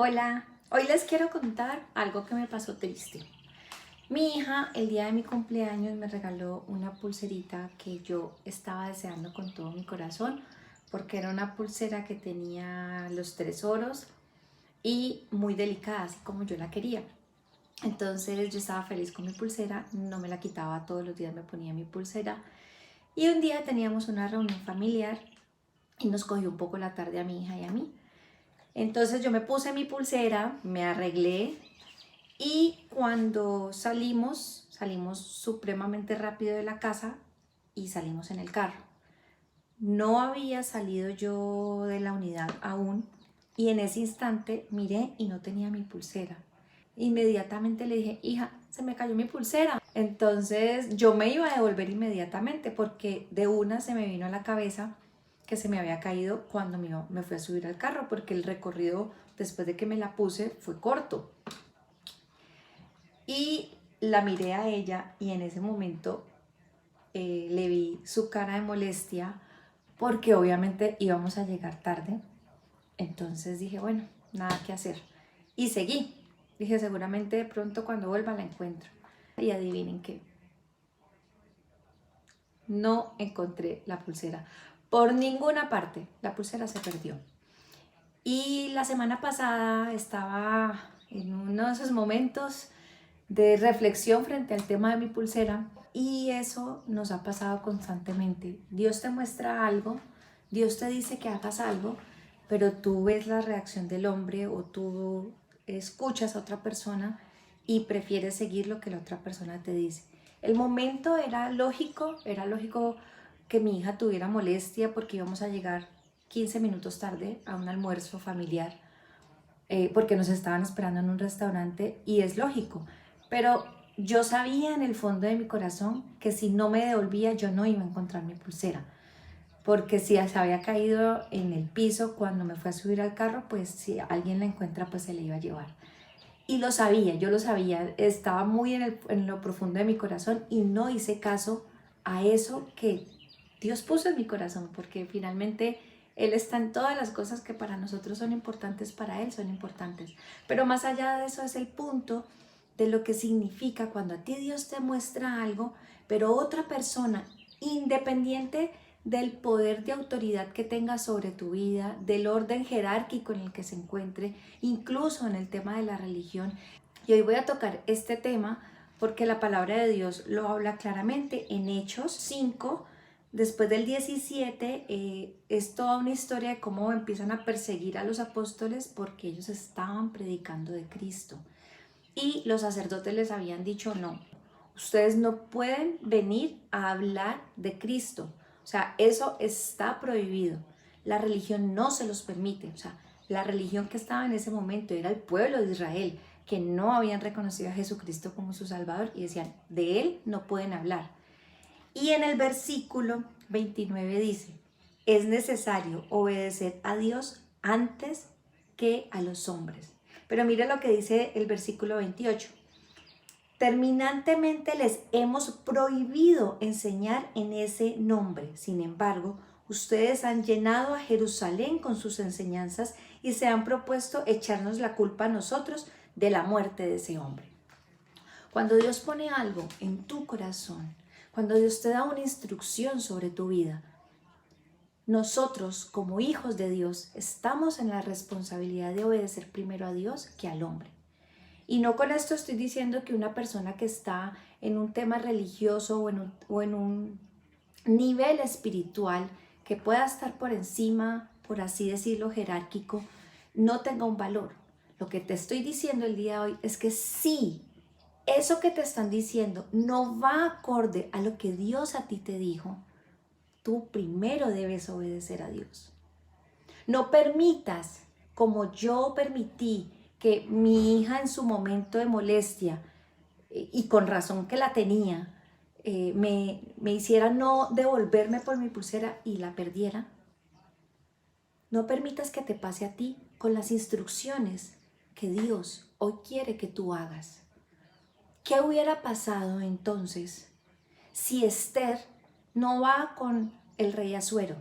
Hola, hoy les quiero contar algo que me pasó triste. Mi hija el día de mi cumpleaños me regaló una pulserita que yo estaba deseando con todo mi corazón porque era una pulsera que tenía los tres oros y muy delicada, así como yo la quería. Entonces yo estaba feliz con mi pulsera, no me la quitaba, todos los días me ponía mi pulsera y un día teníamos una reunión familiar y nos cogió un poco la tarde a mi hija y a mí. Entonces yo me puse mi pulsera, me arreglé y cuando salimos supremamente rápido de la casa y salimos en el carro. No había salido yo de la unidad aún y en ese instante miré y no tenía mi pulsera. Inmediatamente le dije, hija, se me cayó mi pulsera. Entonces yo me iba a devolver inmediatamente porque de una se me vino a la cabeza que se me había caído cuando me fui a subir al carro porque el recorrido después de que me la puse fue corto. Y la miré a ella y en ese momento le vi su cara de molestia porque obviamente íbamos a llegar tarde. Entonces dije, bueno, nada que hacer. Y seguí. Dije, seguramente de pronto cuando vuelva la encuentro. Y adivinen qué, no encontré la pulsera. Por ninguna parte, la pulsera se perdió. Y la semana pasada estaba en uno de esos momentos de reflexión frente al tema de mi pulsera y eso nos ha pasado constantemente. Dios te muestra algo, Dios te dice que hagas algo, pero tú ves la reacción del hombre o tú escuchas a otra persona y prefieres seguir lo que la otra persona te dice. El momento era lógico que mi hija tuviera molestia porque íbamos a llegar 15 minutos tarde a un almuerzo familiar porque nos estaban esperando en un restaurante y es lógico, pero yo sabía en el fondo de mi corazón que si no me devolvía yo no iba a encontrar mi pulsera, porque si se había caído en el piso cuando me fue a subir al carro, pues si alguien la encuentra pues se la iba a llevar. Y lo sabía, yo lo sabía, estaba muy en lo profundo de mi corazón y no hice caso a eso que Dios puso en mi corazón, porque finalmente Él está en todas las cosas que para nosotros son importantes, para Él son importantes. Pero más allá de eso es el punto de lo que significa cuando a ti Dios te muestra algo, pero otra persona, independiente del poder de autoridad que tenga sobre tu vida, del orden jerárquico en el que se encuentre, incluso en el tema de la religión. Y hoy voy a tocar este tema porque la palabra de Dios lo habla claramente en Hechos 5. Después del 17, es toda una historia de cómo empiezan a perseguir a los apóstoles porque ellos estaban predicando de Cristo. Y los sacerdotes les habían dicho, no, ustedes no pueden venir a hablar de Cristo. O sea, eso está prohibido. La religión no se los permite. O sea, la religión que estaba en ese momento era el pueblo de Israel, que no habían reconocido a Jesucristo como su Salvador y decían, de Él no pueden hablar. Y en el versículo 29 dice, es necesario obedecer a Dios antes que a los hombres. Pero mire lo que dice el versículo 28. Terminantemente les hemos prohibido enseñar en ese nombre. Sin embargo, ustedes han llenado a Jerusalén con sus enseñanzas y se han propuesto echarnos la culpa a nosotros de la muerte de ese hombre. Cuando Dios pone algo en tu corazón, cuando Dios te da una instrucción sobre tu vida, nosotros como hijos de Dios estamos en la responsabilidad de obedecer primero a Dios que al hombre. Y no con esto estoy diciendo que una persona que está en un tema religioso o en un nivel espiritual que pueda estar por encima, por así decirlo, jerárquico, no tenga un valor. Lo que te estoy diciendo el día de hoy es que sí, eso que te están diciendo no va acorde a lo que Dios a ti te dijo, tú primero debes obedecer a Dios. No permitas, como yo permití, que mi hija en su momento de molestia, y con razón que la tenía, me hiciera no devolverme por mi pulsera y la perdiera. No permitas que te pase a ti con las instrucciones que Dios hoy quiere que tú hagas. ¿Qué hubiera pasado entonces si Esther no va con el rey Asuero?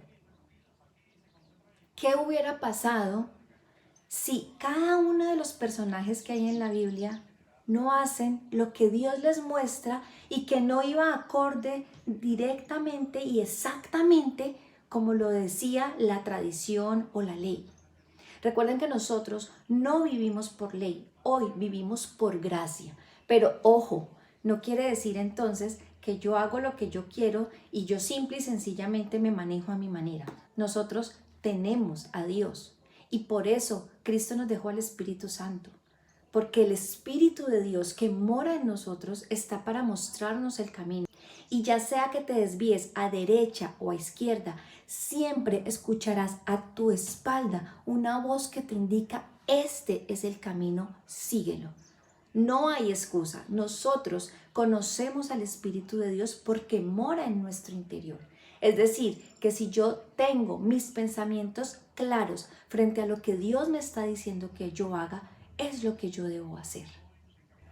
¿Qué hubiera pasado Si cada uno de los personajes que hay en la Biblia no hacen lo que Dios les muestra y que no iba acorde directamente y exactamente como lo decía la tradición o la ley. Recuerden que nosotros no vivimos por ley, hoy vivimos por gracia. Pero ojo, no quiere decir entonces que yo hago lo que yo quiero y yo simple y sencillamente me manejo a mi manera. Nosotros tenemos a Dios y por eso Cristo nos dejó al Espíritu Santo. Porque el Espíritu de Dios que mora en nosotros está para mostrarnos el camino. Y ya sea que te desvíes a derecha o a izquierda, siempre escucharás a tu espalda una voz que te indica: este es el camino, síguelo. No hay excusa. Nosotros conocemos al Espíritu de Dios porque mora en nuestro interior. Es decir, que si yo tengo mis pensamientos claros frente a lo que Dios me está diciendo que yo haga, es lo que yo debo hacer.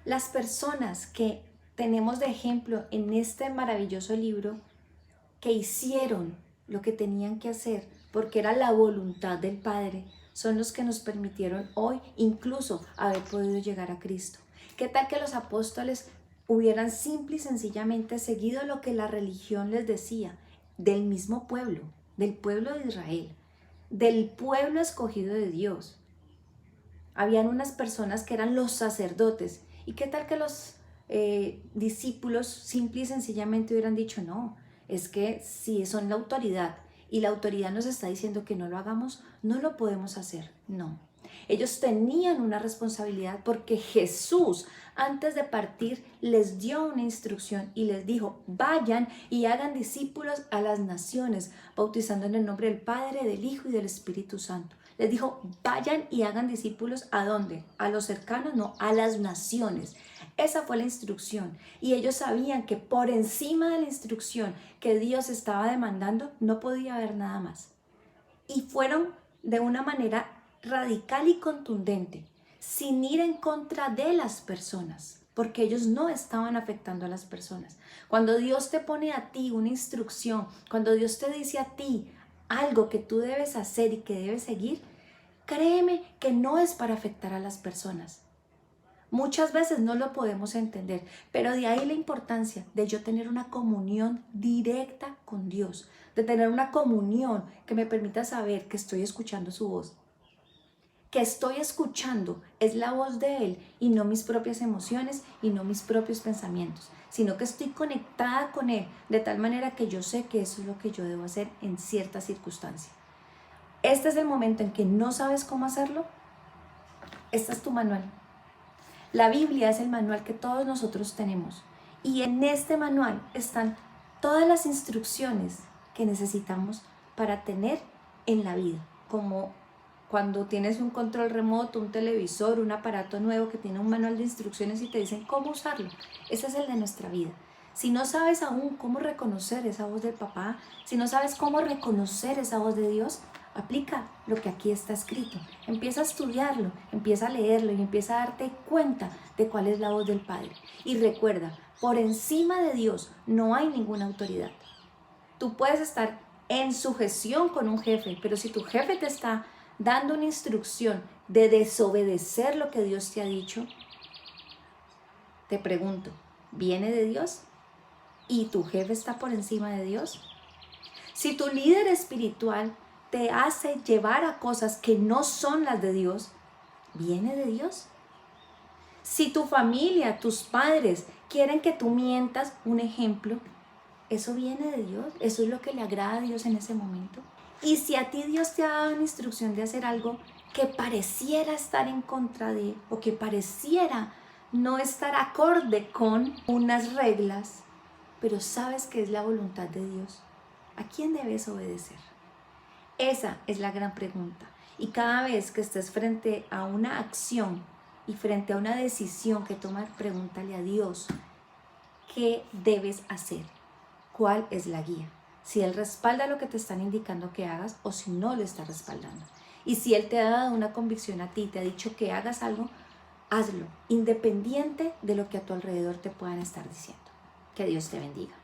Las personas que tenemos de ejemplo en este maravilloso libro, que hicieron lo que tenían que hacer porque era la voluntad del Padre, son los que nos permitieron hoy incluso haber podido llegar a Cristo. ¿Qué tal que los apóstoles hubieran simple y sencillamente seguido lo que la religión les decía, del mismo pueblo, del pueblo de Israel, del pueblo escogido de Dios? Habían unas personas que eran los sacerdotes. ¿Y qué tal que los discípulos simple y sencillamente hubieran dicho: no, es que si son la autoridad y la autoridad nos está diciendo que no lo hagamos, no lo podemos hacer? No. Ellos tenían una responsabilidad porque Jesús, antes de partir, les dio una instrucción y les dijo: vayan y hagan discípulos a las naciones, bautizando en el nombre del Padre, del Hijo y del Espíritu Santo. Les dijo: vayan y hagan discípulos. ¿A dónde? ¿A los cercanos? No, a las naciones. Esa fue la instrucción. Y ellos sabían que por encima de la instrucción que Dios estaba demandando, no podía haber nada más. Y fueron de una manera radical y contundente, sin ir en contra de las personas, porque ellos no estaban afectando a las personas. Cuando Dios te pone a ti una instrucción, cuando Dios te dice a ti algo que tú debes hacer y que debes seguir, créeme que no es para afectar a las personas. Muchas veces no lo podemos entender, pero de ahí la importancia de yo tener una comunión directa con Dios, de tener una comunión que me permita saber que estoy escuchando su voz, que estoy escuchando es la voz de Él y no mis propias emociones y no mis propios pensamientos, sino que estoy conectada con Él de tal manera que yo sé que eso es lo que yo debo hacer en cierta circunstancia. Este es el momento en que no sabes cómo hacerlo. Este es tu manual. La Biblia es el manual que todos nosotros tenemos y en este manual están todas las instrucciones que necesitamos para tener en la vida, como cuando tienes un control remoto, un televisor, un aparato nuevo que tiene un manual de instrucciones y te dicen cómo usarlo. Ese es el de nuestra vida. Si no sabes aún cómo reconocer esa voz del papá, si no sabes cómo reconocer esa voz de Dios, aplica lo que aquí está escrito. Empieza a estudiarlo, empieza a leerlo y empieza a darte cuenta de cuál es la voz del Padre. Y recuerda, por encima de Dios no hay ninguna autoridad. Tú puedes estar en sujeción con un jefe, pero si tu jefe te está dando una instrucción de desobedecer lo que Dios te ha dicho, te pregunto, ¿viene de Dios? ¿Y tu jefe está por encima de Dios? Si tu líder espiritual te hace llevar a cosas que no son las de Dios, ¿viene de Dios? Si tu familia, tus padres quieren que tú mientas, un ejemplo, ¿eso viene de Dios? ¿Eso es lo que le agrada a Dios en ese momento? Y si a ti Dios te ha dado una instrucción de hacer algo que pareciera estar en contra de, o que pareciera no estar acorde con unas reglas, pero sabes que es la voluntad de Dios, ¿a quién debes obedecer? Esa es la gran pregunta. Y cada vez que estés frente a una acción y frente a una decisión que tomar, pregúntale a Dios, ¿qué debes hacer? ¿Cuál es la guía? Si Él respalda lo que te están indicando que hagas o si no lo está respaldando. Y si Él te ha dado una convicción a ti, te ha dicho que hagas algo, hazlo, independiente de lo que a tu alrededor te puedan estar diciendo. Que Dios te bendiga.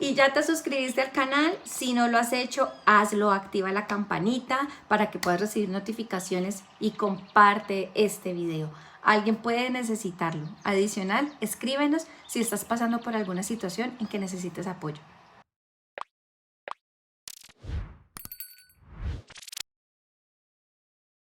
Y ya te suscribiste al canal, si no lo has hecho, hazlo, activa la campanita para que puedas recibir notificaciones y comparte este video. Alguien puede necesitarlo. Adicional, escríbenos si estás pasando por alguna situación en que necesites apoyo.